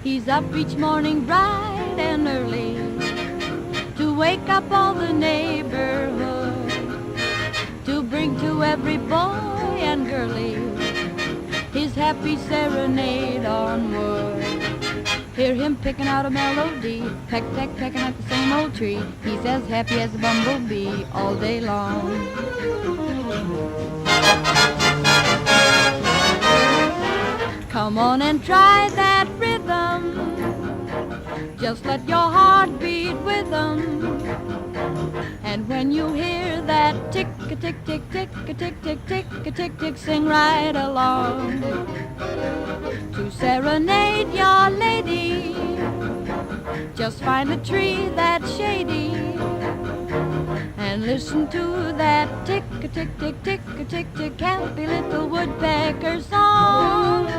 He's up each morning bright and early to wake up all the neighborhood, to bring to every boy and girlie his happy serenade on wood. Hear him picking out a melody, peck, peck, pecking at the same old tree. He's as happy as a bumblebee all day long. Come on and try that rhythm, just let your heart beat with them. And when you hear that tick-a-tick-tick, tick-a-tick-tick, tick-a-tick-tick, sing right along. To serenade your lady, just find a tree that's shady and listen to that tick-a-tick-tick, tick-a-tick-tick, happy little woodpecker song.